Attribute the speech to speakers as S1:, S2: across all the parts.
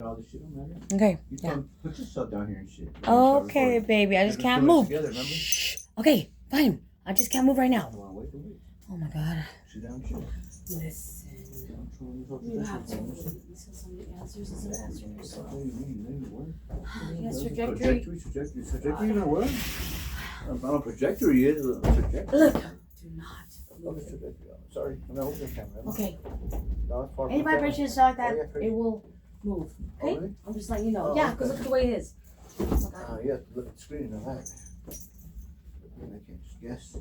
S1: All this shit don't matter.
S2: Okay.
S1: You
S2: Yeah.
S1: put yourself down here and shit.
S2: Okay, baby. I just can't move.
S1: Together,
S2: Shh. Okay, fine. I just can't move right now.
S1: Wait.
S2: Oh my God.
S1: Sit down, chill.
S2: Listen. You have to listen to some of the answers and some answers. Yes, trajectory.
S1: Trajectory, you know what? Not a trajectory is a trajectory.
S2: Look. Do not move it.
S1: Sorry, I'm not over the camera.
S2: Okay.
S1: No, it's far
S2: Any
S1: from
S2: vibrations like that,
S1: Oh, yeah, crazy.
S2: it will move. Okay?
S1: Oh, really?
S2: I'm just letting you know.
S1: Oh,
S2: Yeah,
S1: okay.
S2: because look at the way it is. Oh my God.
S1: You have to look at the screen and all that. I can't just guess.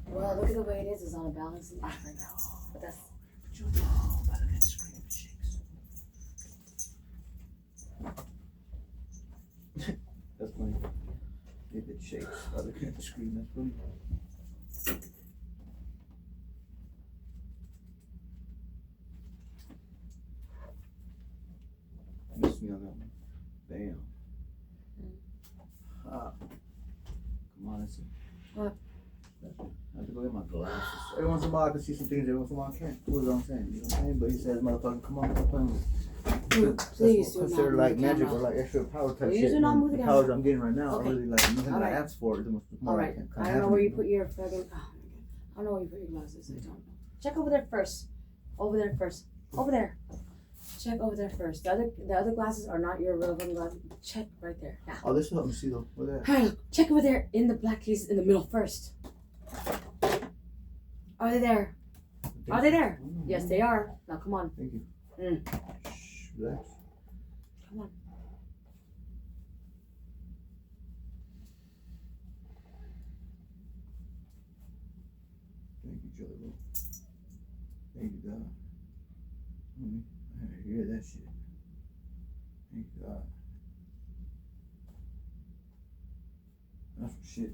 S2: Well, look at the way it is. It's on a balancing act right now. But that's.
S1: But you know, by looking at the screen, it shakes. That's funny. If it shakes by looking at the screen, that's funny. Missed me on that one. Bam. Come on, let's see.
S2: What?
S1: I have to go get my glasses. Every once in a while I can see some things, every once in a while I can't. That's what I'm saying. You know what I'm saying? But he says, motherfucker, come on, stop playing with it.
S2: Please do not
S1: consider
S2: move
S1: like
S2: the
S1: magic
S2: camera.
S1: or like extra power type
S2: Please
S1: shit.
S2: do not move the
S1: The
S2: camera.
S1: powers I'm getting right now
S2: Okay.
S1: are really like nothing that I
S2: Alright.
S1: asked for. It's more
S2: Alright.
S1: like
S2: I don't know where you put your fucking. Oh, I don't know where you put your glasses. I don't know. Check over there first. Over there first. Over there. Check over there first. The other glasses are not your relevant glasses. Check right there. Yeah.
S1: Oh, this will help me see though. Where that?
S2: Alright, check over there in the black case in the middle first. Are they there? Are they there? Yes, they are. Now come on.
S1: Thank you. Shh, relax.
S2: Come on.
S1: Thank you, Joey. Thank you, God. I hear that shit. Thank you, God. That's some shit.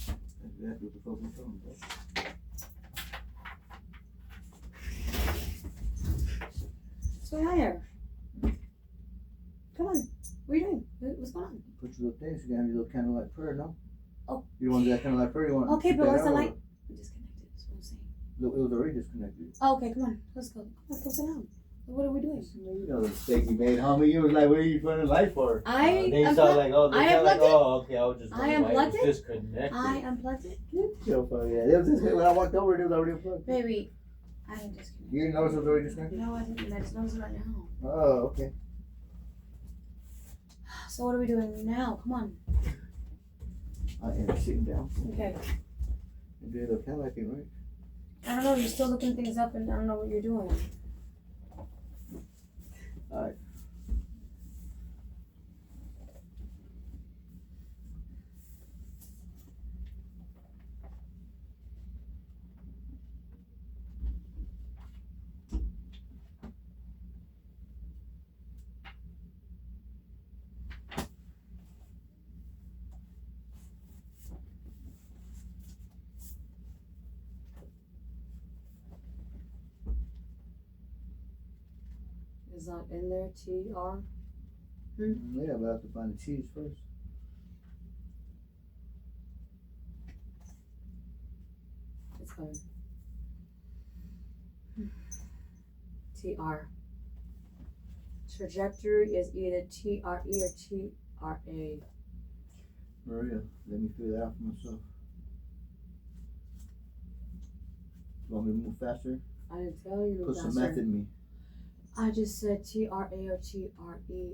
S1: That's exactly what the fuck we talking about.
S2: What's going on here? Come on. What are you doing? What's going on?
S1: Put your little things, you gotta have your little candlelight prayer, no?
S2: Oh.
S1: You want to do that candlelight prayer? You want
S2: Okay,
S1: to
S2: but what's the
S1: out,
S2: light? I'm disconnected. That's what I'm saying.
S1: It was already disconnected.
S2: Oh, okay, come on. Let's go. Let's go sit down. What are we doing?
S1: You know the mistake you made, homie. You was like, what are you running light for?
S2: I
S1: They
S2: unplugged-
S1: saw like, oh, they
S2: I
S1: saw like,
S2: unplugged it.
S1: oh, okay, I was just
S2: I
S1: wondering why it
S2: unplugged
S1: was
S2: it.
S1: disconnected.
S2: I unplugged it.
S1: Yo, fuck yeah. It was just, when I walked over, it was already unplugged.
S2: Baby, I didn't disconnect.
S1: You didn't notice it was already disconnected?
S2: No, I didn't. I just noticed it right now.
S1: Oh, okay.
S2: So what are we doing now? Come on.
S1: I am sitting down.
S2: Okay.
S1: You did a candlelight thing, right?
S2: I don't know. You're still looking things up, and I don't know what you're doing.
S1: Alright.
S2: Is that in there? TR?
S1: Yeah, but I have to find the cheese first.
S2: It's coming. TR. Trajectory is either TRE or TRA.
S1: Maria, let me figure that out for myself. You want me to move faster?
S2: I didn't tell you to
S1: Put
S2: move
S1: some
S2: faster.
S1: meth in me.
S2: I just said TRA or TRE.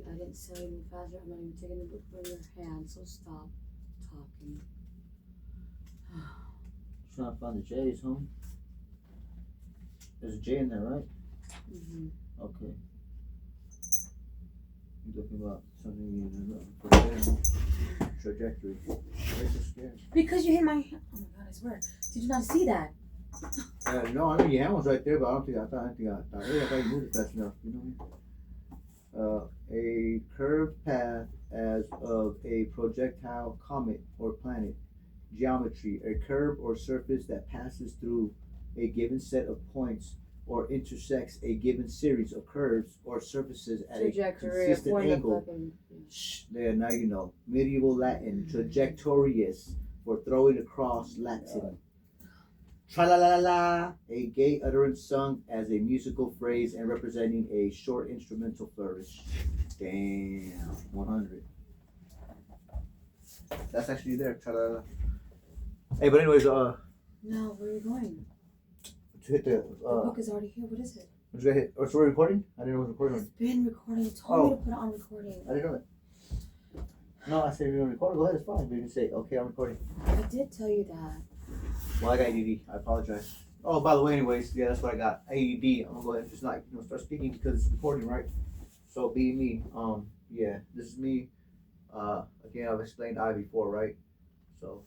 S2: I didn't say you to move faster. I'm not even taking the book from your hand, so stop talking.
S1: Trying to find the J's, home. There's a J in there, right?
S2: Mm-hmm.
S1: Okay. You looking about something in trajectory. Why are you so scared?
S2: Because you hit my hand. Oh my God, I swear. Did you not see that?
S1: No, I mean your hand was right there, but I don't think I thought you moved it fast enough. You know what I mean? A curved path as of a projectile, comet, or planet. Geometry: a curve or surface that passes through a given set of points or intersects a given series of curves or surfaces at
S2: Trajectory,
S1: a consistent angle.
S2: fucking.
S1: Shh, there, now you know. Medieval Latin, trajectorius, for throwing across Latin. Tra-la-la-la, a gay utterance sung as a musical phrase and representing a short instrumental flourish. Damn, 100. That's actually there. Tra-la-la. Hey, but anyways,
S2: No, where are you going?
S1: to hit the
S2: book is already here. What is it?
S1: I'm just gonna hit. Oh, so we're recording? I didn't know it was recording.
S2: It's been recording. You told me to put it on recording.
S1: I didn't know that. No, I said you're gonna record. Go ahead, it's fine. But you can say, okay, I'm recording.
S2: I did tell you that.
S1: Well, I got ADD. I apologize. Oh, by the way, anyways, yeah, that's what I got. ADD. I'm gonna go ahead and just like start speaking because it's recording, right? So be me. Yeah, this is me. Again, I've explained I before, right? So,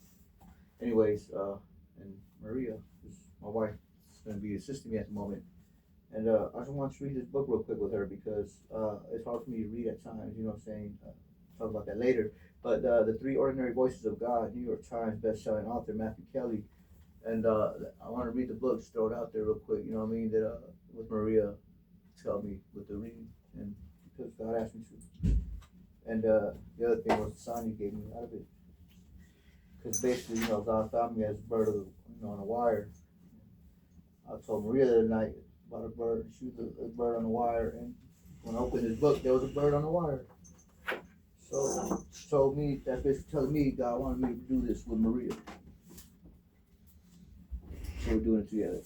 S1: anyways, and Maria is my wife. Is gonna be assisting me at the moment. And I just want to read this book real quick with her because it's hard for me to read at times. You know what I'm saying? Talk about that later. But the Three Ordinary Voices of God, New York Times best-selling author Matthew Kelly. And I want to read the book, just throw it out there real quick. You know what I mean? That with Maria tell me with the reading, and because God asked me to. And the other thing was the sign He gave me out of it. Because basically, God found me as a bird, on a wire. I told Maria the other night about a bird. She was a bird on a wire, and when I opened this book, there was a bird on the wire. So she told me, that's basically telling me God wanted me to do this with Maria. So we're doing it together.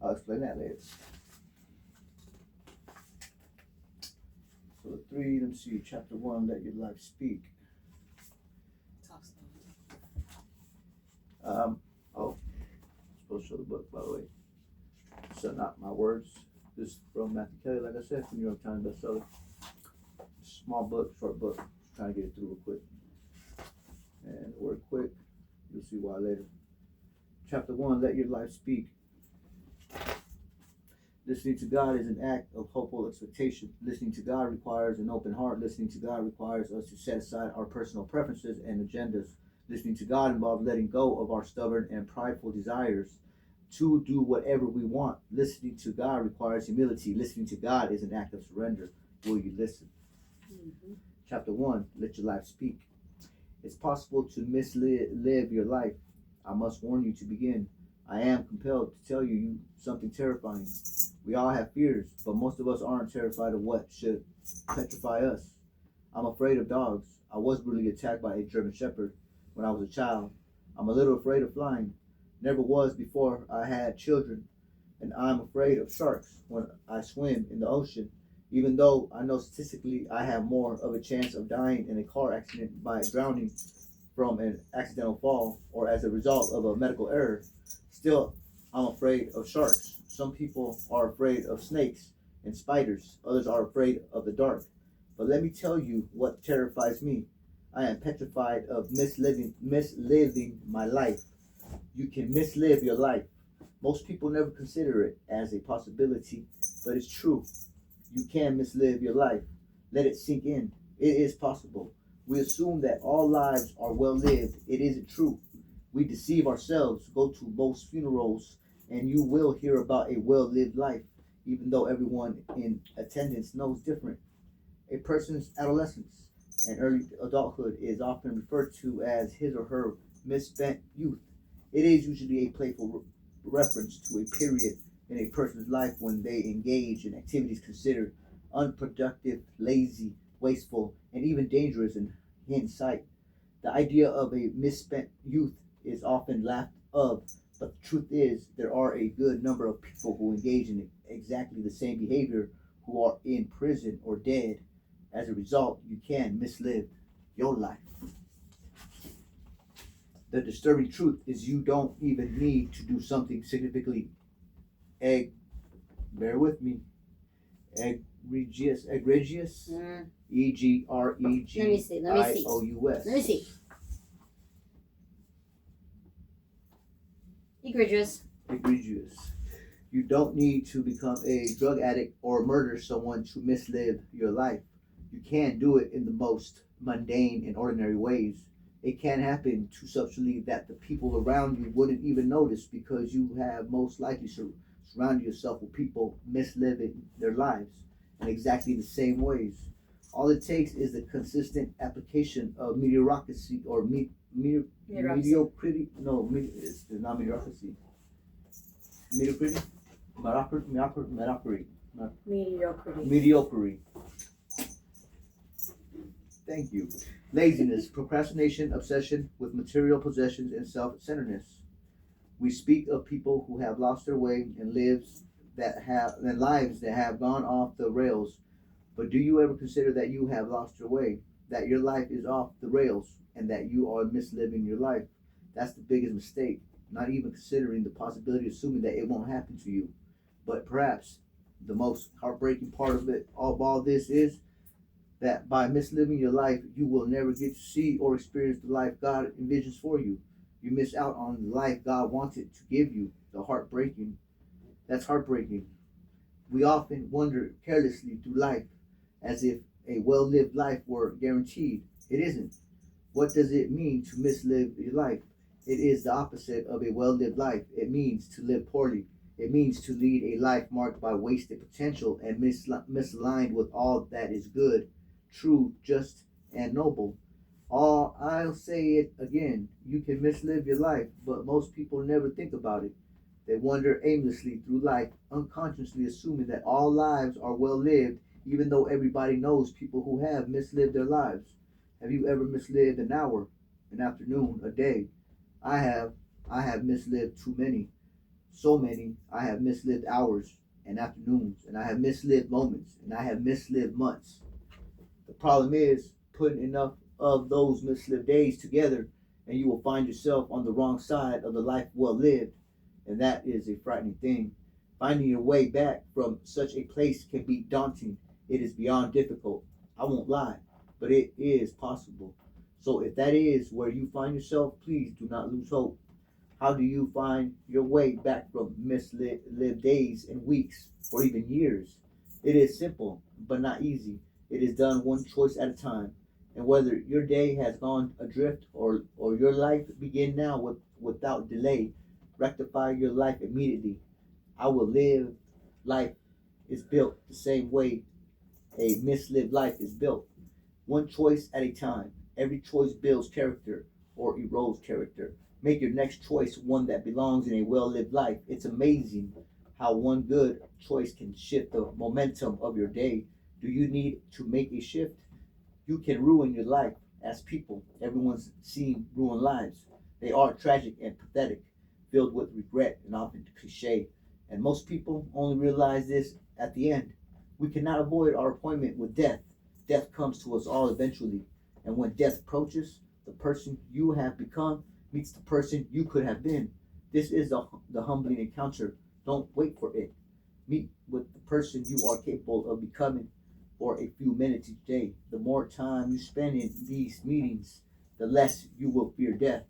S1: I'll explain that later. So let me see, chapter 1, let your life speak.
S2: Talks
S1: Supposed to show the book, by the way. So not my words. This is from Matthew Kelly, like I said, from New York Times bestseller. Small book, short book. Just trying to get it through real quick. And the word quick, you'll see why later. Chapter 1, let your life speak. Listening to God is an act of hopeful expectation. Listening to God requires an open heart. Listening to God requires us to set aside our personal preferences and agendas. Listening to God involves letting go of our stubborn and prideful desires to do whatever we want. Listening to God requires humility. Listening to God is an act of surrender. Will you listen?
S2: Mm-hmm.
S1: Chapter 1, let your life speak. It's possible to mislive your life. I must warn you to begin. I am compelled to tell you something terrifying. We all have fears, but most of us aren't terrified of what should petrify us. I'm afraid of dogs. I was brutally attacked by a German Shepherd when I was a child. I'm a little afraid of flying. Never was before I had children. And I'm afraid of sharks when I swim in the ocean. Even though I know statistically I have more of a chance of dying in a car accident by drowning from an accidental fall or as a result of a medical error, still I'm afraid of sharks. Some people are afraid of snakes and spiders. Others are afraid of the dark. But let me tell you what terrifies me. I am petrified of misliving my life. You can mislive your life. Most people never consider it as a possibility, but it's true. You can mislive your life. Let it sink in. It is possible. We assume that all lives are well lived. It isn't true. We deceive ourselves. Go to most funerals and you will hear about a well-lived life, even though everyone in attendance knows different. A person's adolescence and early adulthood is often referred to as his or her misspent youth. It is usually a playful reference to a period in a person's life when they engage in activities considered unproductive, lazy, wasteful, and even dangerous in hindsight. The idea of a misspent youth is often laughed of, but the truth is there are a good number of people who engage in exactly the same behavior who are in prison or dead. As a result, you can mislive your life. The disturbing truth is you don't even need to do something significantly bear with me, egregious, egregious, egregious.
S2: Let me see. Egregious.
S1: You don't need to become a drug addict or murder someone to mislive your life. You can do it in the most mundane and ordinary ways. It can happen too subtly that the people around you wouldn't even notice because you have most likely surrounded yourself with people misliving their lives in exactly the same ways. All it takes is the consistent application of mediocrity or mediocrity. No, it's not mediocrity. Mediocrity. Mediocrity. Thank you. Laziness, procrastination, obsession with material possessions, and self-centeredness. We speak of people who have lost their way and lives that have gone off the rails. But do you ever consider that you have lost your way, that your life is off the rails, and that you are misliving your life? That's the biggest mistake. Not even considering the possibility, assuming that it won't happen to you. But perhaps the most heartbreaking part of all this is that by misliving your life, you will never get to see or experience the life God envisions for you. You miss out on the life God wanted to give you. That's heartbreaking. We often wander carelessly through life as if a well-lived life were guaranteed. It isn't. What does it mean to mislive your life? It is the opposite of a well-lived life. It means to live poorly. It means to lead a life marked by wasted potential and misaligned with all that is good, true, just, and noble. I'll say it again. You can mislive your life, but most people never think about it. They wander aimlessly through life, unconsciously assuming that all lives are well lived, even though everybody knows people who have mislived their lives. Have you ever mislived an hour, an afternoon, a day? I have. I have mislived too many. So many. I have mislived hours and afternoons, and I have mislived moments, and I have mislived months. The problem is putting enough of those mislived days together, and you will find yourself on the wrong side of the life well lived, and that is a frightening thing. Finding your way back from such a place can be daunting. It is beyond difficult. I won't lie, but it is possible. So if that is where you find yourself, please do not lose hope. How do you find your way back from mislived days and weeks or even years? It is simple, but not easy. It is done one choice at a time. And whether your day has gone adrift or your life begin now without delay, rectify your life immediately. I will live. Life is built the same way a mislived life is built. One choice at a time. Every choice builds character or erodes character. Make your next choice one that belongs in a well-lived life. It's amazing how one good choice can shift the momentum of your day. Do you need to make a shift? You can ruin your life. As people, everyone's seen ruined lives. They are tragic and pathetic, filled with regret and often cliche. And most people only realize this at the end. We cannot avoid our appointment with death. Death comes to us all eventually. And when death approaches, the person you have become meets the person you could have been. This is the humbling encounter. Don't wait for it. Meet with the person you are capable of becoming for a few minutes each day. The more time you spend in these meetings, the less you will fear death.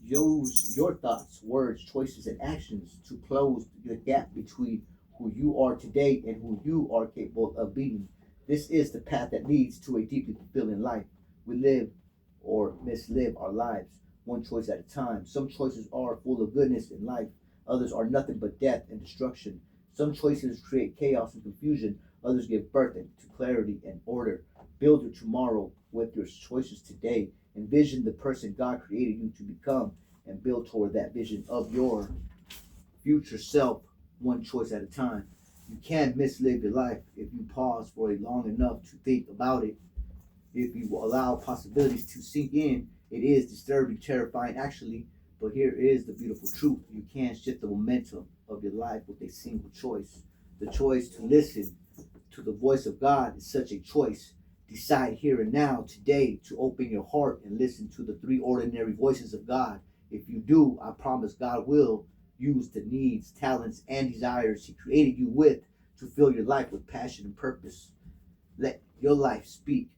S1: Use your thoughts, words, choices, and actions to close the gap between who you are today and who you are capable of being. This is the path that leads to a deeply fulfilling life. We live or mislive our lives, one choice at a time. Some choices are full of goodness in life, others are nothing but death and destruction. Some choices create chaos and confusion, others give birth to clarity and order. Build your tomorrow with your choices today. Envision the person God created you to become and build toward that vision of your future self, one choice at a time. You can mislive your life if you pause for a long enough to think about it. If you allow possibilities to sink in, it is disturbing, terrifying actually, but here is the beautiful truth. You can shift the momentum of your life with a single choice. The choice to listen to the voice of God is such a choice. Decide here and now, today, to open your heart and listen to the three ordinary voices of God. If you do, I promise God will use the needs, talents, and desires He created you with to fill your life with passion and purpose. Let your life speak.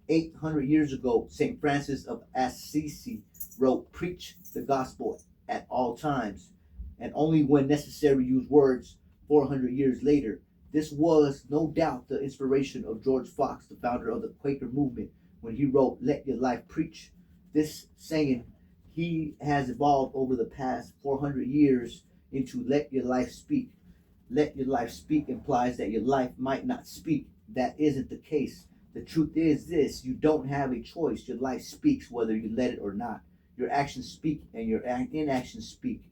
S1: 800 years ago, St. Francis of Assisi wrote, "Preach the gospel at all times, and only when necessary use words." 400 years later, this was no doubt the inspiration of George Fox, the founder of the Quaker movement, when he wrote, "Let your life preach." This saying he has evolved over the past 400 years into "Let your life speak." Let your life speak implies that your life might not speak. That isn't the case. The truth is this: you don't have a choice. Your life speaks whether you let it or not. Your actions speak and your inactions speak.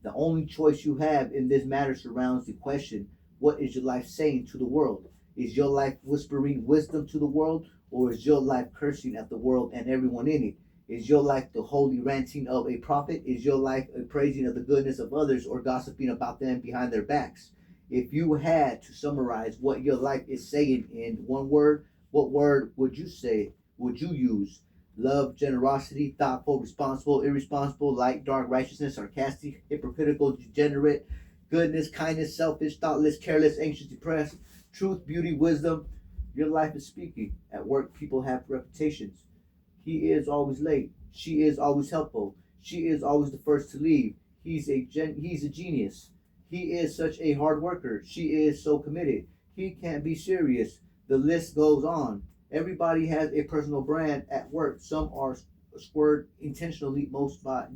S1: The only choice you have in this matter surrounds the question: what is your life saying to the world? Is your life whispering wisdom to the world, or is your life cursing at the world and everyone in it? Is your life the holy ranting of a prophet? Is your life a praising of the goodness of others or gossiping about them behind their backs? If you had to summarize what your life is saying in one word, what word would you say? Would you use? Love, generosity, thoughtful, responsible, irresponsible, light, dark, righteousness, sarcastic, hypocritical, degenerate, goodness, kindness, selfish, thoughtless, careless, anxious, depressed, truth, beauty, wisdom. Your life is speaking. At work, people have reputations. He is always late. She is always helpful. She is always the first to leave. He's a genius. He is such a hard worker. She is so committed. He can't be serious. The list goes on. Everybody has a personal brand at work. Some are squared intentionally, most by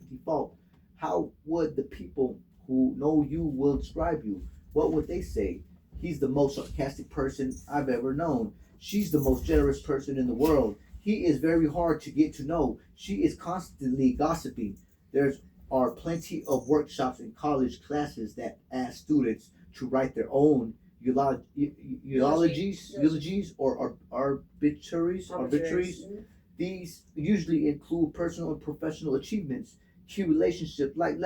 S1: default. How would the people who know you will describe you? What would they say? He's the most sarcastic person I've ever known. She's the most generous person in the world. He is very hard to get to know. She is constantly gossiping. There are plenty of workshops in college classes that ask students to write their own eulogies or obituaries. These usually include personal and professional achievements, key relationships, life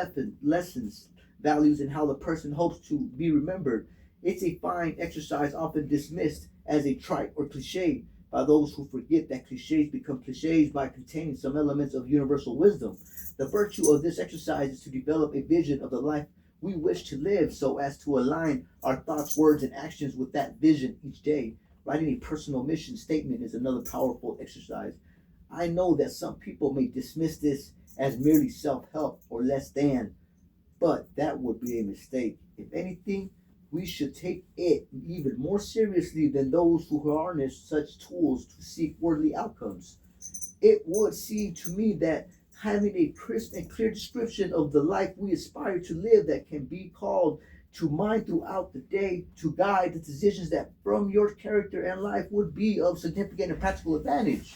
S1: lessons, values, and how the person hopes to be remembered. It's a fine exercise often dismissed as a trite or cliche by those who forget that cliches become cliches by containing some elements of universal wisdom. The virtue of this exercise is to develop a vision of the life we wish to live so as to align our thoughts, words, and actions with that vision each day. Writing a personal mission statement is another powerful exercise. I know that some people may dismiss this as merely self-help or less than, but that would be a mistake. If anything, we should take it even more seriously than those who harness such tools to seek worldly outcomes. It would seem to me that having a crisp and clear description of the life we aspire to live that can be called to mind throughout the day to guide the decisions that from your character and life would be of significant and practical advantage.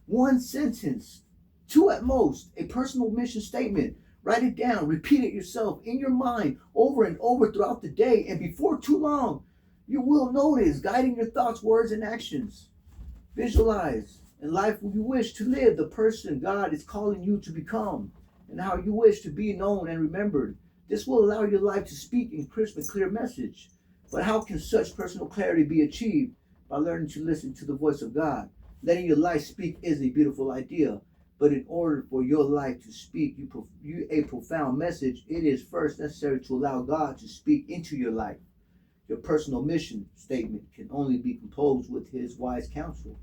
S1: One sentence, two at most, a personal mission statement. Write it down, repeat it yourself in your mind over and over throughout the day, and before too long, you will notice guiding your thoughts, words, and actions. Visualize in life you wish to live, the person God is calling you to become, and how you wish to be known and remembered. This will allow your life to speak in crisp and clear message. But how can such personal clarity be achieved? By learning to listen to the voice of God. Letting your life speak is a beautiful idea. But in order for your life to speak a profound message, it is first necessary to allow God to speak into your life. Your personal mission statement can only be composed with His wise counsel.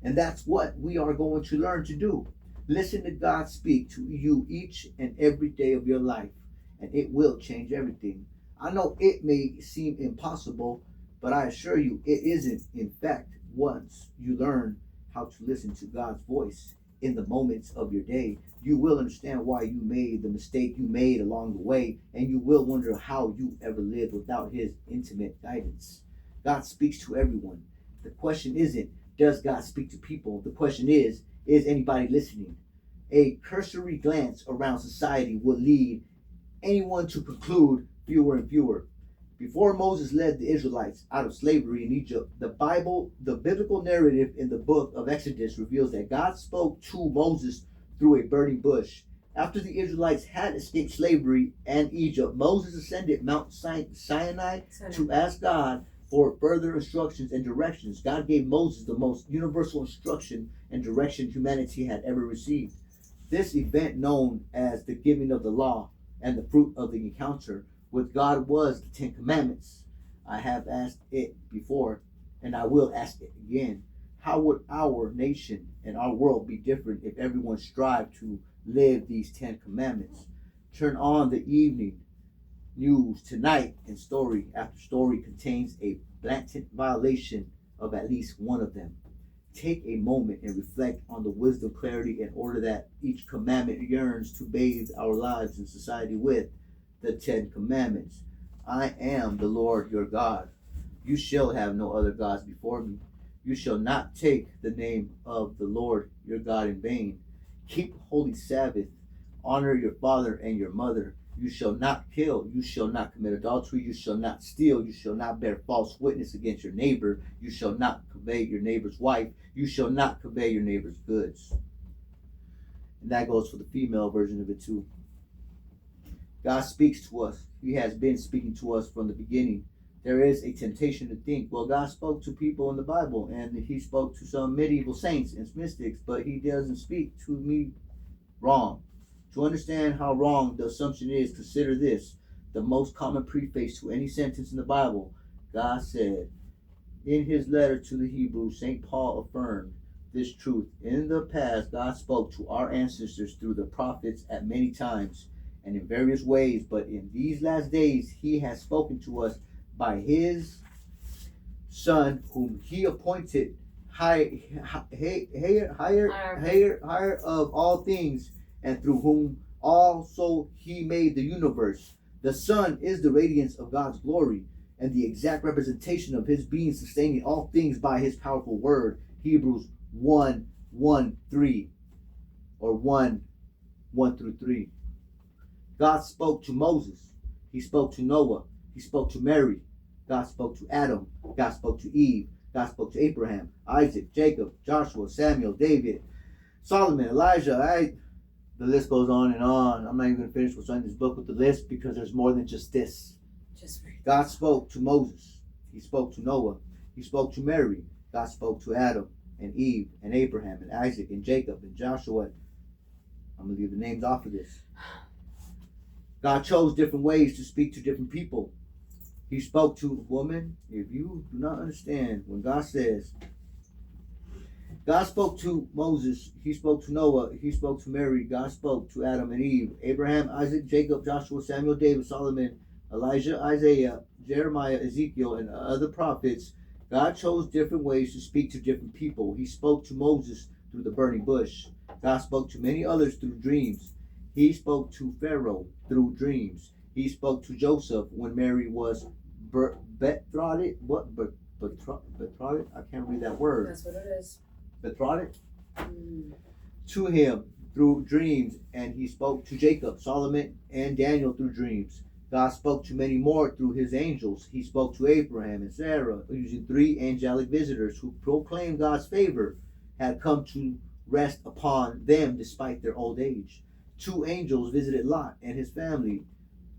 S1: And that's what we are going to learn to do. Listen to God speak to you each and every day of your life, and it will change everything. I know it may seem impossible, but I assure you it isn't. In fact, once you learn how to listen to God's voice in the moments of your day, you will understand why you made the mistake you made along the way, and you will wonder how you ever lived without His intimate guidance. God speaks to everyone. The question isn't, does God speak to people? The question is anybody listening? A cursory glance around society would lead anyone to conclude fewer and fewer. Before Moses led the Israelites out of slavery in Egypt, the biblical narrative in the book of Exodus reveals that God spoke to Moses through a burning bush. After the Israelites had escaped slavery and Egypt, Moses ascended Mount Sinai to ask God for further instructions and directions. God gave Moses the most universal instruction and direction humanity had ever received. This event, known as the giving of the law and the fruit of the encounter with God, was the Ten Commandments. I have asked it before, and I will ask it again. How would our nation and our world be different if everyone strived to live these 10 Commandments? Turn on the evening news tonight, and story after story contains a blatant violation of at least one of them. Take a moment and reflect on the wisdom, clarity, and order that each commandment yearns to bathe our lives and society with. The 10 Commandments. I am the Lord your God. You shall have no other gods before me. You shall not take the name of the Lord your God in vain. Keep holy Sabbath. Honor your father and your mother. You shall not kill. You shall not commit adultery. You shall not steal. You shall not bear false witness against your neighbor. You shall not covet your neighbor's wife. You shall not covet your neighbor's goods. And that goes for the female version of it too. God speaks to us. He has been speaking to us from the beginning. There is a temptation to think, well, God spoke to people in the Bible and he spoke to some medieval saints and mystics, but he doesn't speak to me. Wrong. To understand how wrong the assumption is, consider this. The most common preface to any sentence in the Bible. God said, in his letter to the Hebrews, St. Paul affirmed this truth. In the past, God spoke to our ancestors through the prophets at many times and in various ways, but in these last days, he has spoken to us by his Son, whom he appointed higher of all things, and through whom also he made the universe. The Son is the radiance of God's glory and the exact representation of his being, sustaining all things by his powerful word. Hebrews 1:1-3, or 1:1-3. God spoke to Moses. He spoke to Noah. He spoke to Mary. God spoke to Adam. God spoke to Eve. God spoke to Abraham, Isaac, Jacob, Joshua, Samuel, David, Solomon, Elijah. The list goes on and on. I'm not even going to finish what's on this book with the list because there's more than just this. God spoke to Moses. He spoke to Noah. He spoke to Mary. God spoke to Adam and Eve and Abraham and Isaac and Jacob and Joshua. I'm going to leave the names off of this. God chose different ways to speak to different people. He spoke to woman. If you do not understand, when God says, God spoke to Moses, he spoke to Noah, he spoke to Mary, God spoke to Adam and Eve, Abraham, Isaac, Jacob, Joshua, Samuel, David, Solomon, Elijah, Isaiah, Jeremiah, Ezekiel, and other prophets. God chose different ways to speak to different people. He spoke to Moses through the burning bush. God spoke to many others through dreams. He spoke to Pharaoh through dreams. He spoke to Joseph when Mary was betrothed. Betrothed? I can't read that word.
S2: That's what it is.
S1: Betrothed? To him through dreams. And he spoke to Jacob, Solomon, and Daniel through dreams. God spoke to many more through his angels. He spoke to Abraham and Sarah using 3 angelic visitors who proclaimed God's favor had come to rest upon them despite their old age. 2 angels visited Lot and his family.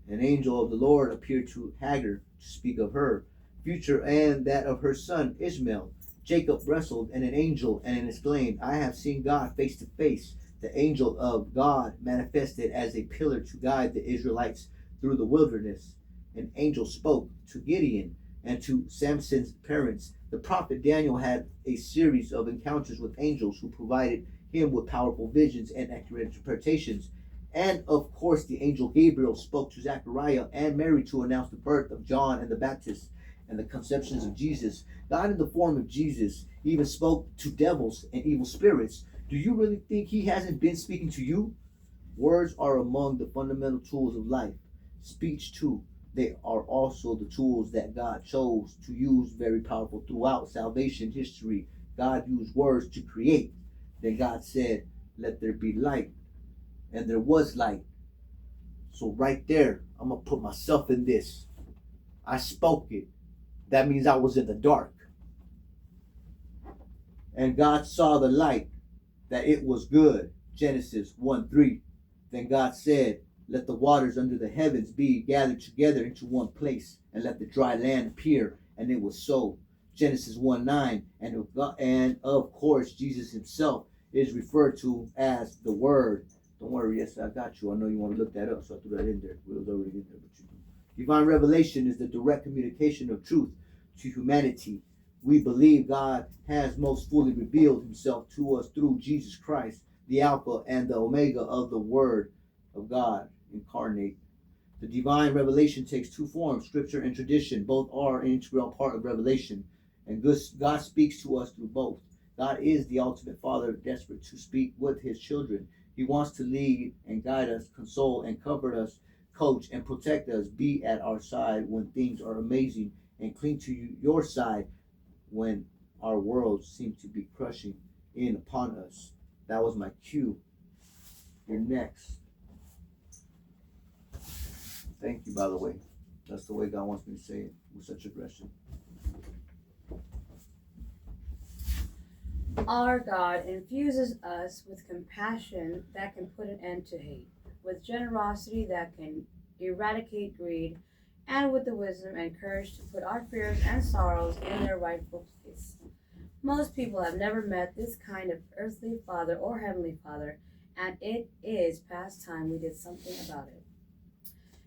S1: An angel of the Lord appeared to Hagar to speak of her future and that of her son Ishmael. Jacob wrestled and an angel and exclaimed, I have seen God face to face. The angel of God manifested as a pillar to guide the Israelites through the wilderness. An angel spoke to Gideon and to Samson's parents. The prophet Daniel had a series of encounters with angels who provided him with powerful visions and accurate interpretations. And of course, the angel Gabriel spoke to Zechariah and Mary to announce the birth of John and the Baptist and the conceptions of Jesus. God in the form of Jesus even spoke to devils and evil spirits. Do you really think he hasn't been speaking to you? Words are among the fundamental tools of life. Speech too. They are also the tools that God chose to use, very powerful throughout salvation history. God used words to create. Then God said, let there be light. And there was light. So right there, I'm going to put myself in this. I spoke it. That means I was in the dark. And God saw the light, that it was good. Genesis 1:3. Then God said, let the waters under the heavens be gathered together into one place, and let the dry land appear. And it was so. Genesis 1:9. And of course, Jesus himself is referred to as the Word. Don't worry, yes, I got you. I know you want to look that up, so I threw that in there. It was already in there, but you do. Divine revelation is the direct communication of truth to humanity. We believe God has most fully revealed himself to us through Jesus Christ, the Alpha and the Omega of the Word of God incarnate. The divine revelation takes 2 forms, scripture and tradition. Both are an integral part of revelation, and God speaks to us through both. God is the ultimate Father, desperate to speak with his children. He wants to lead and guide us, console and comfort us, coach and protect us, be at our side when things are amazing, and cling to your side when our world seemed to be crushing in upon us. That was my cue. You're next. Thank you, by the way. That's the way God wants me to say it with such aggression.
S2: Our God infuses us with compassion that can put an end to hate, with generosity that can eradicate greed, and with the wisdom and courage to put our fears and sorrows in their rightful place. Most people have never met this kind of earthly father or heavenly father, and it is past time we did something about it.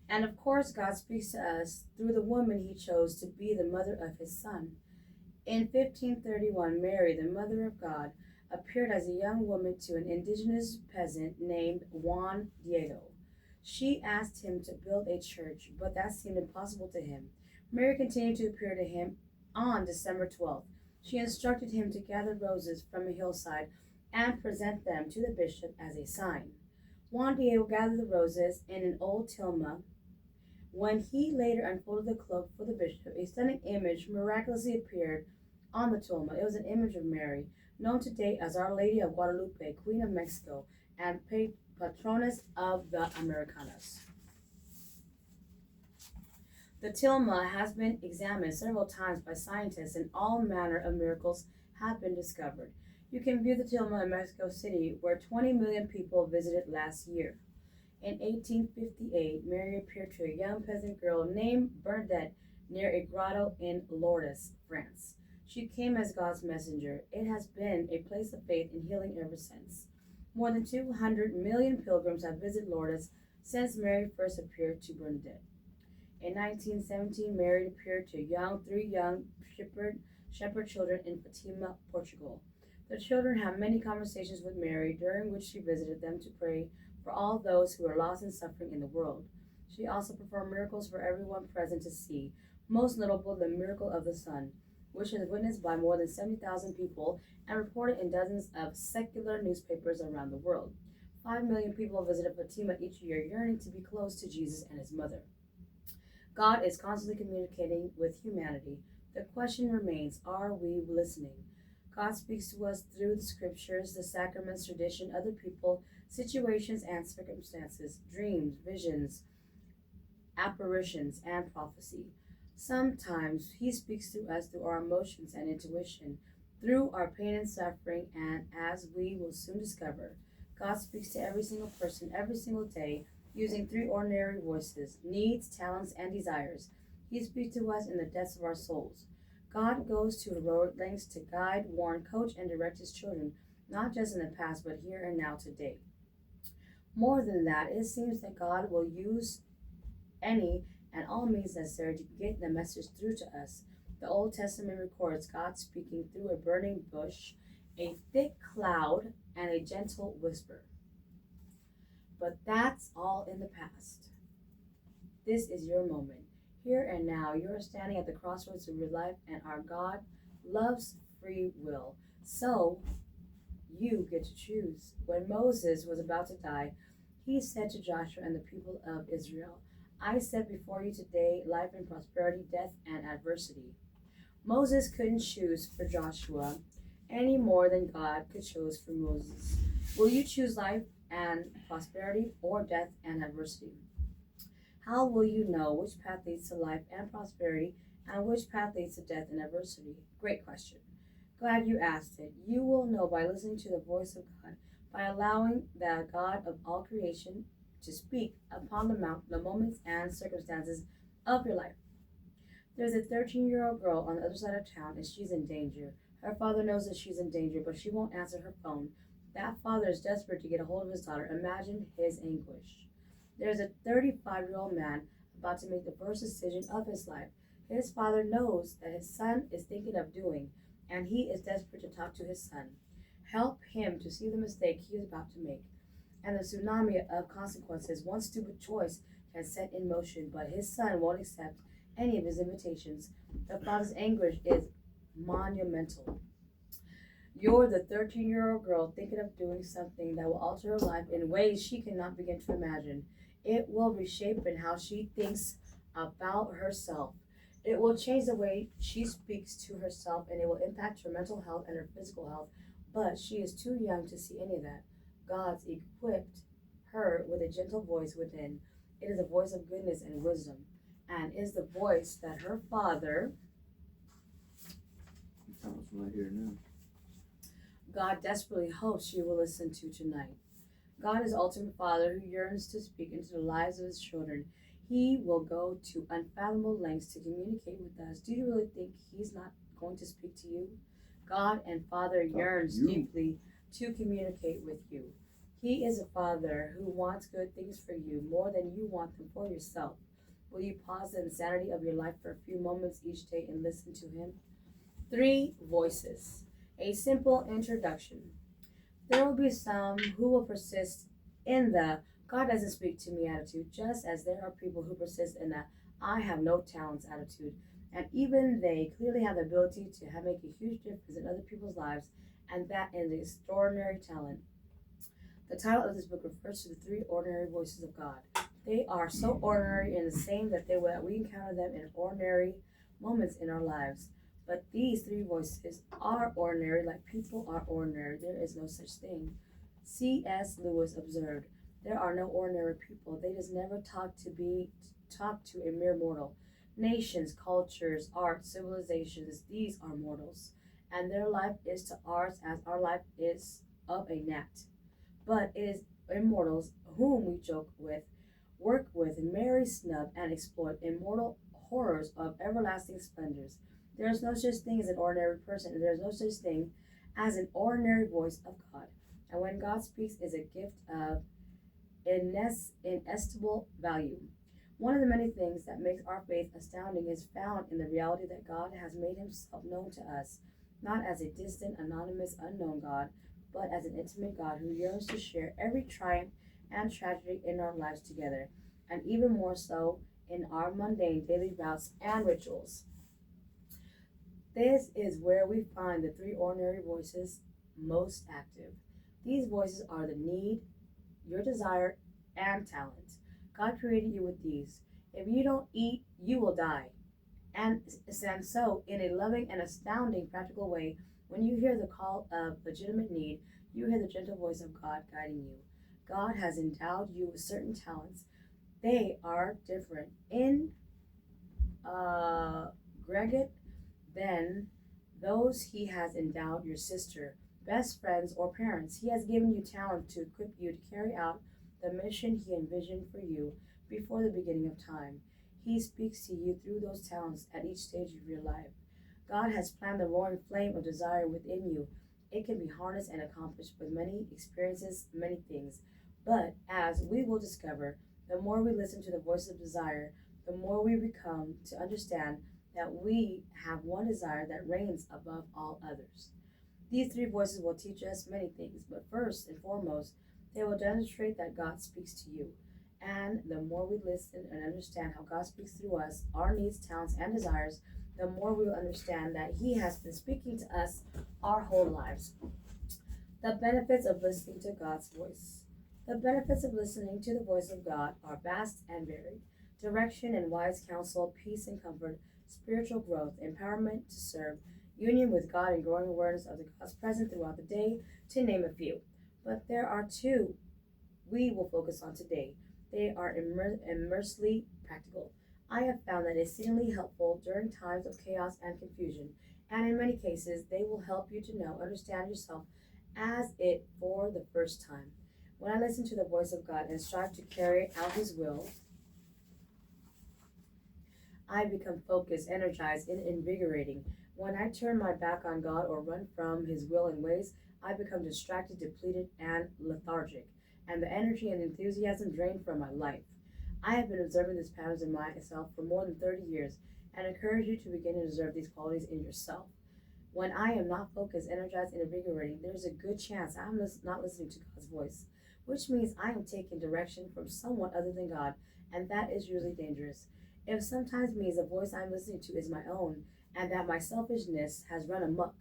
S2: And of course, God speaks to us through the woman he chose to be the mother of his son. In 1531, Mary, the Mother of God, appeared as a young woman to an indigenous peasant named Juan Diego. She asked him to build a church, but that seemed impossible to him. Mary continued to appear to him on December 12th. She instructed him to gather roses from a hillside and present them to the bishop as a sign. Juan Diego gathered the roses in an old tilma. When he later unfolded the cloak for the bishop, a stunning image miraculously appeared on the tilma. It was an image of Mary, known today as Our Lady of Guadalupe, Queen of Mexico, and patroness of the Americanas. The tilma has been examined several times by scientists, and all manner of miracles have been discovered. You can view the tilma in Mexico City, where 20 million people visited last year. In 1858, Mary appeared to a young peasant girl named Bernadette near a grotto in Lourdes, France. She came as God's messenger. It has been a place of faith and healing ever since. More than 200 million pilgrims have visited Lourdes since Mary first appeared to Bernadette. In 1917, Mary appeared to three young shepherd children in Fatima, Portugal. The children had many conversations with Mary, during which she visited them to pray for all those who are lost and suffering in the world. She also performed miracles for everyone present to see, most notable the miracle of the sun, which is witnessed by more than 70,000 people and reported in dozens of secular newspapers around the world. 5 million people visited Fatima each year, yearning to be close to Jesus and his mother. God is constantly communicating with humanity. The question remains, are we listening? God speaks to us through the scriptures, the sacraments, tradition, other people, situations and circumstances, dreams, visions, apparitions, and prophecy. Sometimes he speaks to us through our emotions and intuition, through our pain and suffering, and as we will soon discover, God speaks to every single person every single day using three ordinary voices, needs, talents, and desires. He speaks to us in the depths of our souls. God goes to heroic lengths to guide, warn, coach, and direct his children, not just in the past, but here and now today. More than that, it seems that God will use any and all means necessary to get the message through to us. The Old Testament records God speaking through a burning bush, a thick cloud, and a gentle whisper. But that's all in the past. This is your moment. Here and now, you are standing at the crossroads of your life, and our God loves free will. So, you get to choose. When Moses was about to die, he said to Joshua and the people of Israel, I set before you today life and prosperity, death and adversity. Moses couldn't choose for Joshua any more than God could choose for Moses. Will you choose life and prosperity or death and adversity? How will you know which path leads to life and prosperity and which path leads to death and adversity? Great question. Glad you asked it. You will know by listening to the voice of God, by allowing the God of all creation to speak upon the moments and circumstances of your life. There's a 13-year-old girl on the other side of town, and she's in danger. Her father knows that she's in danger, but she won't answer her phone. That father is desperate to get a hold of his daughter. Imagine his anguish. There's a 35-year-old man about to make the first decision of his life. His father knows that his son is thinking of doing, and he is desperate to talk to his son. Help him to see the mistake he is about to make, and the tsunami of consequences one stupid choice can set in motion, but his son won't accept any of his invitations. The father's anguish is monumental. You're the 13-year-old girl thinking of doing something that will alter her life in ways she cannot begin to imagine. It will reshape in how she thinks about herself. It will change the way she speaks to herself and it will impact her mental health and her physical health. But she is too young to see any of that. God's equipped her with a gentle voice within. It is a voice of goodness and wisdom, and is the voice that her father,
S1: Right here now.
S2: God, desperately hopes she will listen to tonight. God is ultimate Father who yearns to speak into the lives of his children. He will go to unfathomable lengths to communicate with us. Do you really think he's not going to speak to you? God and Father yearns deeply to communicate with you. He is a Father who wants good things for you more than you want them for yourself. Will you pause the insanity of your life for a few moments each day and listen to him? 3 voices. A simple introduction. There will be some who will persist in the God doesn't speak to me attitude, just as there are people who persist in the I have no talents attitude. And even they clearly have the ability to make a huge difference in other people's lives, and that is an extraordinary talent. The title of this book refers to the 3 ordinary voices of God. They are so ordinary in the same that we encounter them in ordinary moments in our lives. But these 3 voices are ordinary, like people are ordinary. There is no such thing. C.S. Lewis observed, there are no ordinary people. They just never talk to a mere mortal. Nations, cultures, arts, civilizations, these are mortals. And their life is to ours as our life is of a gnat. But it is immortals whom we joke with, work with, marry, snub, and exploit, immortal horrors of everlasting splendors. There is no such thing as an ordinary person, and there is no such thing as an ordinary voice of God. And when God speaks is a gift of inestimable value. One of the many things that makes our faith astounding is found in the reality that God has made himself known to us, not as a distant, anonymous, unknown God, but as an intimate God who yearns to share every triumph and tragedy in our lives together, and even more so in our mundane daily routes and rituals. This is where we find the 3 ordinary voices most active. These voices are the need, your desire, and talent. God created you with these. If you don't eat, you will die. And so, in a loving and astounding practical way, when you hear the call of legitimate need, you hear the gentle voice of God guiding you. God has endowed you with certain talents. They are different in aggregate than those he has endowed your sister, best friends, or parents. He has given you talent to equip you to carry out the mission he envisioned for you before the beginning of time. He speaks to you through those talents at each stage of your life. God has planted the roaring flame of desire within you. It can be harnessed and accomplished with many experiences, many things. But as we will discover, the more we listen to the voice of desire, the more we become to understand that we have one desire that reigns above all others. These 3 voices will teach us many things, but first and foremost, they will demonstrate that God speaks to you. And the more we listen and understand how God speaks through us, our needs, talents, and desires, the more we will understand that he has been speaking to us our whole lives. The benefits of listening to God's voice. The benefits of listening to the voice of God are vast and varied. Direction and wise counsel, peace and comfort, spiritual growth, empowerment to serve, union with God, and growing awareness of the God's presence throughout the day, to name a few. But there are 2 we will focus on today. They are immersely practical. I have found that exceedingly helpful during times of chaos and confusion, and in many cases, they will help you to understand yourself as it for the first time. When I listen to the voice of God and strive to carry out his will, I become focused, energized, and invigorating. When I turn my back on God or run from his will and ways, I become distracted, depleted, and lethargic, and the energy and enthusiasm drained from my life. I have been observing these patterns in myself for more than 30 years and encourage you to begin to observe these qualities in yourself. When I am not focused, energized, and invigorating, there is a good chance I'm not listening to God's voice, which means I am taking direction from someone other than God, and that is usually dangerous. It sometimes means the voice I'm listening to is my own, and that my selfishness has run amok.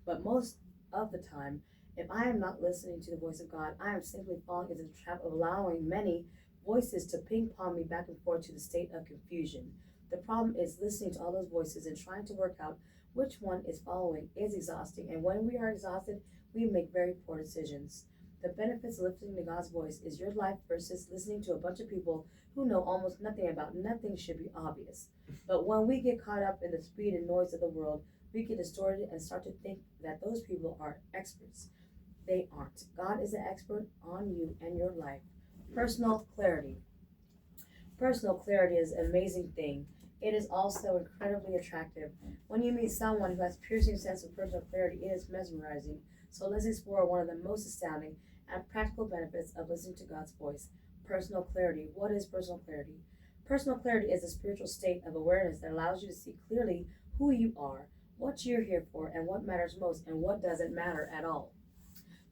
S2: But most of the time, if I am not listening to the voice of God, I am simply falling into the trap of allowing many voices to ping pong me back and forth to the state of confusion. The problem is listening to all those voices and trying to work out which one is following is exhausting. And when we are exhausted, we make very poor decisions. The benefits of listening to God's voice is your life versus listening to a bunch of people who know almost nothing about nothing should be obvious. But when we get caught up in the speed and noise of the world, we get distorted and start to think that those people are experts. They aren't. God is an expert on you and your life. Personal clarity. Personal clarity is an amazing thing. It is also incredibly attractive. When you meet someone who has piercing sense of personal clarity, it is mesmerizing. So let's explore one of the most astounding and practical benefits of listening to God's voice. Personal clarity. What is personal clarity? Personal clarity is a spiritual state of awareness that allows you to see clearly who you are, what you're here for, and what matters most, and what doesn't matter at all.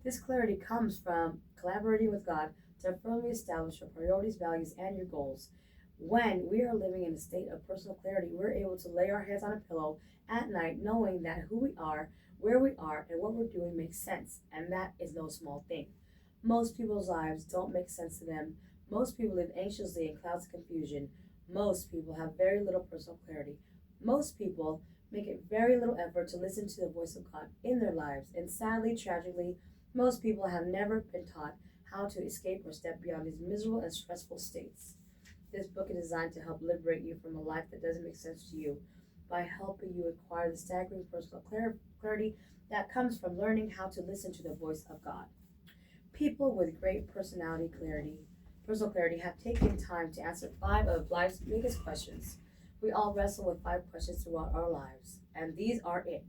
S2: This clarity comes from collaborating with God to firmly establish your priorities, values, and your goals. When we are living in a state of personal clarity, we're able to lay our heads on a pillow at night knowing that who we are, where we are, and what we're doing makes sense, and that is no small thing. Most people's lives don't make sense to them. Most people live anxiously in clouds of confusion. Most people have very little personal clarity. Most people make it very little effort to listen to the voice of God in their lives, and sadly, tragically, most people have never been taught how to escape or step beyond these miserable and stressful states. This book is designed to help liberate you from a life that doesn't make sense to you by helping you acquire the staggering personal clarity that comes from learning how to listen to the voice of God. People with great personal clarity have taken time to answer 5 of life's biggest questions. We all wrestle with 5 questions throughout our lives, and these are it.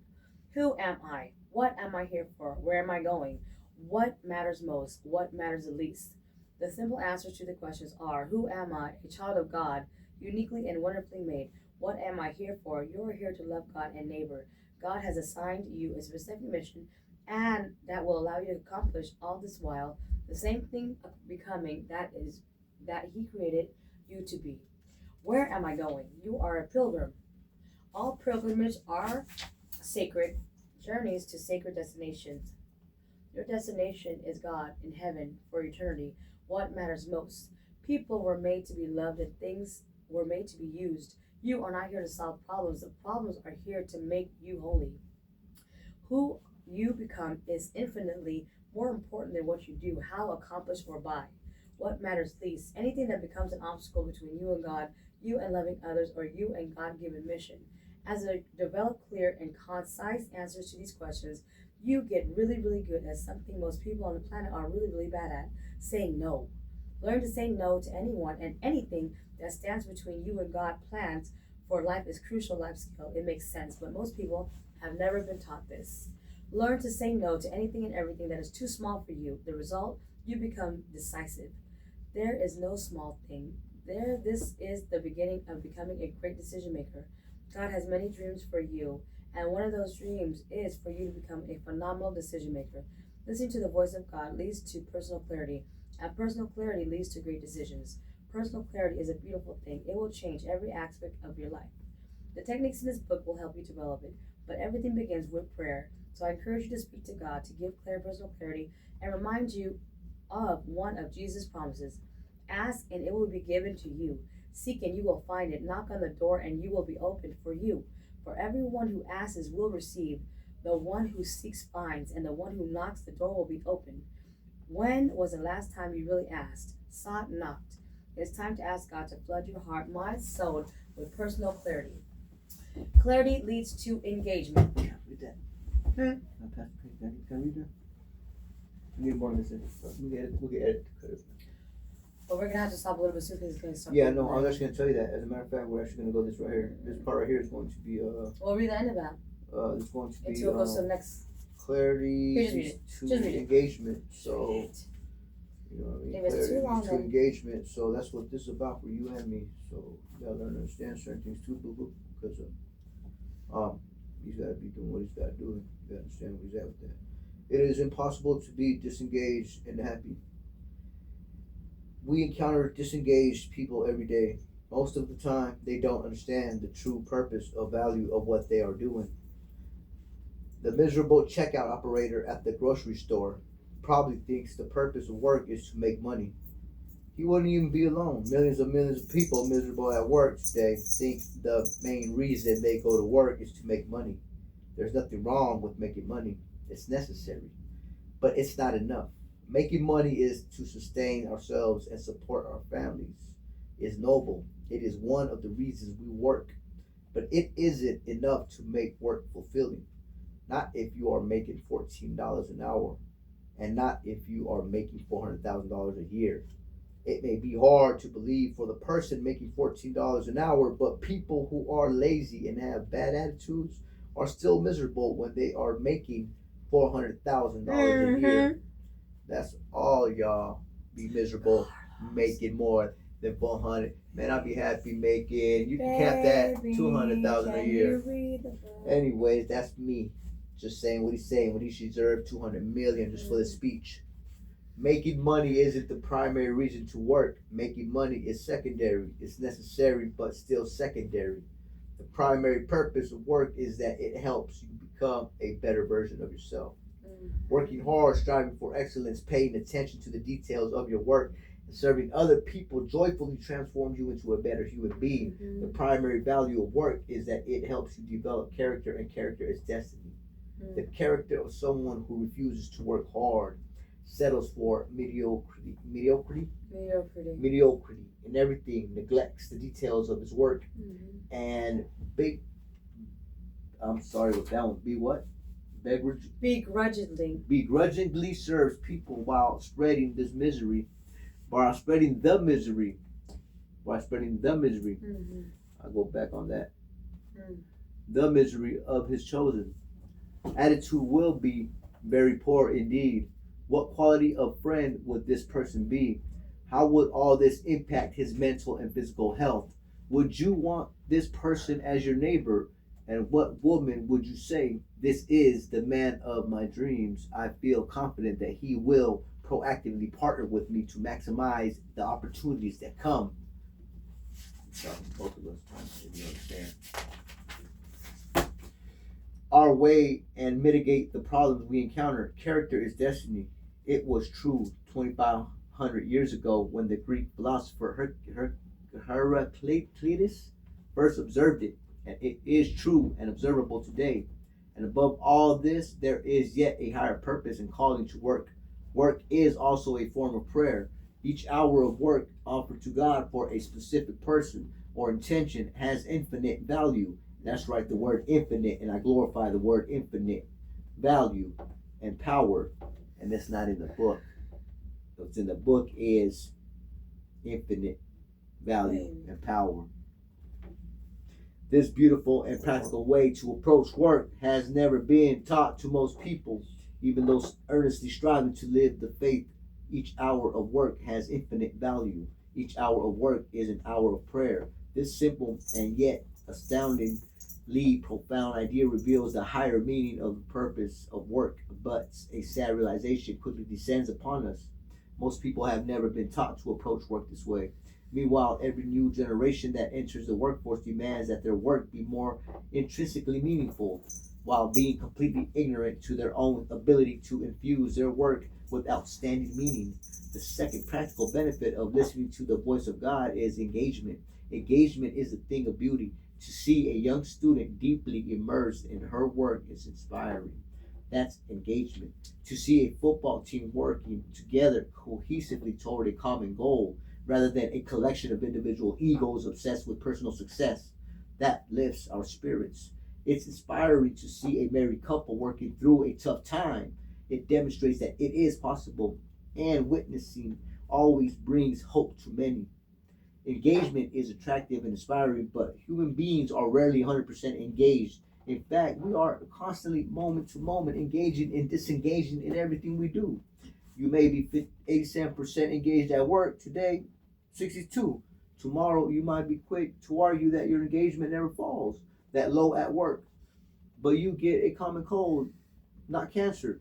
S2: Who am I? What am I here for? Where am I going? What matters most? What matters the least? The simple answers to the questions are: who am I? A child of God, uniquely and wonderfully made. What am I here for? You're here to love God and neighbor. God has assigned you a specific mission, and that will allow you to accomplish all this while the same thing becoming that He created you to be. Where am I going? You are a pilgrim. All pilgrimages are sacred journeys to sacred destinations. Your destination is God in heaven for eternity. What matters most? People were made to be loved and things were made to be used. You are not here to solve problems. The problems are here to make you holy. Who you become is infinitely more important than what you do, how, accomplish, or buy. What matters least? Anything that becomes an obstacle between you and God, you and loving others, or you and God-given mission. As you develop clear and concise answers to these questions, you get really, really good at something most people on the planet are really, really bad at: saying no. Learn to say no to anyone and anything that stands between you and God plans for life is crucial life skill. It makes sense, but most people have never been taught this. Learn to say no to anything and everything that is too small for you. The result, you become decisive. There is no small thing. This is the beginning of becoming a great decision maker. God has many dreams for you, and one of those dreams is for you to become a phenomenal decision maker. Listening to the voice of God leads to personal clarity, and personal clarity leads to great decisions. Personal clarity is a beautiful thing. It will change every aspect of your life. The techniques in this book will help you develop it, but everything begins with prayer. So I encourage you to speak to God to give clear personal clarity and remind you of one of Jesus' promises. Ask and it will be given to you. Seek and you will find it. Knock on the door and you will be opened for you. For everyone who asks will receive. The one who seeks finds, and the one who knocks, the door will be opened. When was the last time you really asked, sought, knocked? It's time to ask God to flood your heart, mind, soul with personal clarity. Clarity leads to engagement.
S1: Yeah, read that. Can I read that? We need more on this. We'll get edit.
S2: But we're gonna have to stop a little bit soon because it's gonna start.
S1: Yeah, no, I was actually gonna tell you that. As a matter of fact, we're actually gonna go this right here. This part right here is going to be
S2: Well, read the end of that.
S1: it's going to be
S2: Until it goes to the next.
S1: clarity
S2: Here, just read it.
S1: to
S2: Just read it.
S1: engagement. So you know what I mean?
S2: If it's
S1: Clarity
S2: too long,
S1: to
S2: then-
S1: engagement. So that's what this is about for you and me. So you gotta learn to understand certain things too, boo boo, because he's gotta be doing what he's gotta do. You gotta understand where he's at with that. It is impossible to be disengaged and happy. We encounter disengaged people every day. Most of the time, they don't understand the true purpose or value of what they are doing. The miserable checkout operator at the grocery store probably thinks the purpose of work is to make money. he wouldn't even be alone. Millions of people miserable at work today think the main reason they go to work is to make money. There's nothing wrong with making money. It's necessary, but it's not enough. Making money is to sustain ourselves and support our families. It's noble. It is one of the reasons we work, but it isn't enough to make work fulfilling. Not if you are making $14 an hour, and not if you are making $400,000 a year. It may be hard to believe for the person making $14 an hour, but people who are lazy and have bad attitudes are still miserable when they are making $400,000 a year. That's all y'all be miserable making more than 400. Man, I'd be happy making. You can cap that 200,000 a year. Anyways, that's me. Just saying what he's saying. When he should deserve 200 million just for the speech. Making money isn't the primary reason to work. Making money is secondary. It's necessary, but still secondary. The primary purpose of work is that it helps you become a better version of yourself. Working hard, striving for excellence, paying attention to the details of your work, and serving other people joyfully transforms you into a better human being. The primary value of work is that it helps you develop character, and character is destiny. The character of someone who refuses to work hard, settles for mediocrity in everything, neglects the details of his work, and begrudgingly serves people while spreading the misery. I'll go back on that. The misery of his chosen. Attitude will be very poor indeed. What quality of friend would this person be? How would all this impact his mental and physical health? Would you want this person as your neighbor? And what woman would you say, this is the man of my dreams? I feel confident that he will proactively partner with me to maximize the opportunities that come. So, both of us, if you understand. Our way and mitigate the problems we encounter. Character is destiny. It was true 2,500 years ago when the Greek philosopher Heraclitus first observed it, and it is true and observable today. And above all this, there is yet a higher purpose and calling to work. Work is also a form of prayer. Each hour of work offered to God for a specific person or intention has infinite value. That's right, the word infinite, and I glorify the word infinite value and power. And that's not in the book. What's in the book is infinite value and power. This beautiful and practical way to approach work has never been taught to most people, even though earnestly striving to live the faith. Each hour of work has infinite value. Each hour of work is an hour of prayer. This simple and yet astoundingly profound idea reveals the higher meaning of the purpose of work, but a sad realization quickly descends upon us. Most people have never been taught to approach work this way. Meanwhile, every new generation that enters the workforce demands that their work be more intrinsically meaningful, while being completely ignorant to their own ability to infuse their work with outstanding meaning. The second practical benefit of listening to the voice of God is engagement. Engagement is a thing of beauty. To see a young student deeply immersed in her work is inspiring. That's engagement. To see a football team working together cohesively toward a common goal, rather than a collection of individual egos obsessed with personal success, that lifts our spirits. It's inspiring to see a married couple working through a tough time. It demonstrates that it is possible, and witnessing always brings hope to many. Engagement is attractive and inspiring, but human beings are rarely 100% engaged. In fact, we are constantly, moment to moment, engaging and disengaging in everything we do. You may be 87% engaged at work today, 62. Tomorrow, you might be quick to argue that your engagement never falls that low at work. But you get a common cold, not cancer,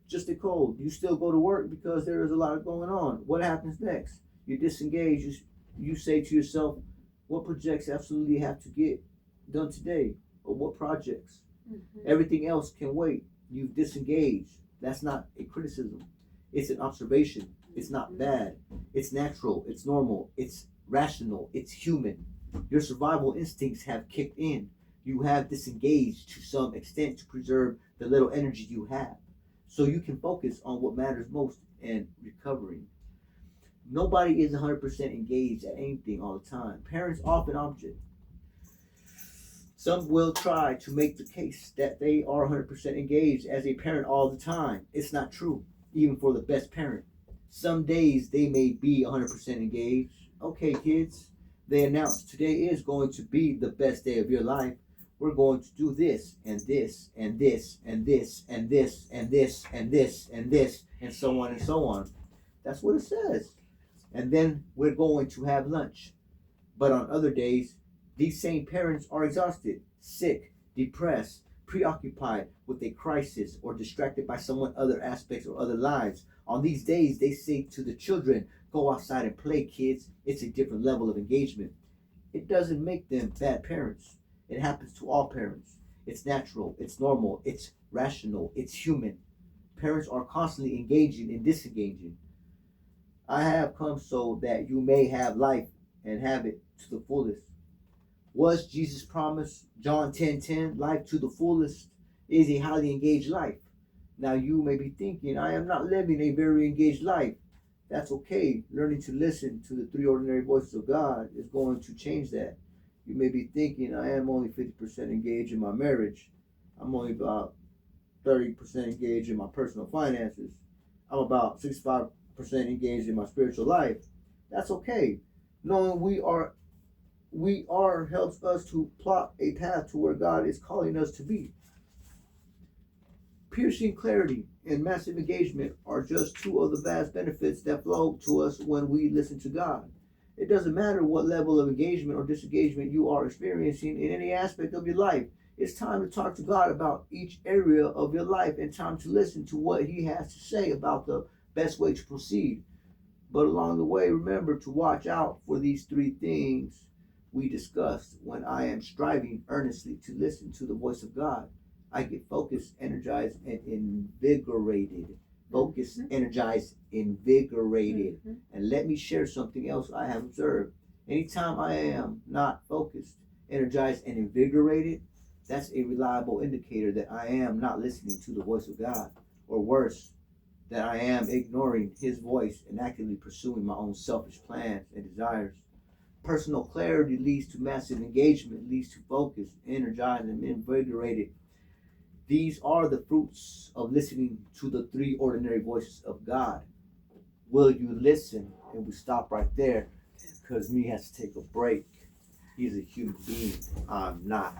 S1: just a cold. You still go to work because there is a lot going on. What happens next? You disengage. You say to yourself, what projects absolutely have to get done today? Or what projects? Everything else can wait. You've disengaged. That's not a criticism. It's an observation. It's not bad. It's natural. It's normal. It's rational. It's human. Your survival instincts have kicked in. You have disengaged to some extent to preserve the little energy you have, so you can focus on what matters most and recovering. Nobody is 100% engaged at anything all the time. Parents often object. Some will try to make the case that they are 100% engaged as a parent all the time. It's not true, even for the best parent. Some days they may be 100% engaged. Okay, kids, they announce today is going to be the best day of your life. We're going to do this and this and this and this and this and this and this and this and so on and so on. That's what it says. And then we're going to have lunch. But on other days, these same parents are exhausted, sick, depressed, preoccupied with a crisis, or distracted by someone other aspects or other lives. On these days, they say to the children, go outside and play, kids. It's a different level of engagement. It doesn't make them bad parents. It happens to all parents. It's natural, it's normal, it's rational, it's human. Parents are constantly engaging and disengaging. I have come so that you may have life and have it to the fullest. Was Jesus' promise, John 10:10, life to the fullest is a highly engaged life. Now you may be thinking, I am not living a very engaged life. That's okay. Learning to listen to the three ordinary voices of God is going to change that. You may be thinking, I am only 50% engaged in my marriage. I'm only about 30% engaged in my personal finances. I'm about 65% engaged in my spiritual life. That's okay. Knowing we are helps us to plot a path to where God is calling us to be. Piercing clarity and massive engagement are just two of the vast benefits that flow to us when we listen to God. It doesn't matter what level of engagement or disengagement you are experiencing in any aspect of your life. It's time to talk to God about each area of your life and time to listen to what He has to say about the best way to proceed. But along the way, remember to watch out for these three things we discussed. When I am striving earnestly to listen to the voice of God, I get focused, energized, and invigorated. Focused, energized, invigorated. And let me share something else I have observed. Anytime I am not focused, energized, and invigorated, that's a reliable indicator that I am not listening to the voice of God. Or worse, that I am ignoring His voice and actively pursuing my own selfish plans and desires. Personal clarity leads to massive engagement, leads to focus, energized, and invigorated. These are the fruits of listening to the three ordinary voices of God. Will you listen? And we stop right there because me has to take a break. He's a human being. I'm not.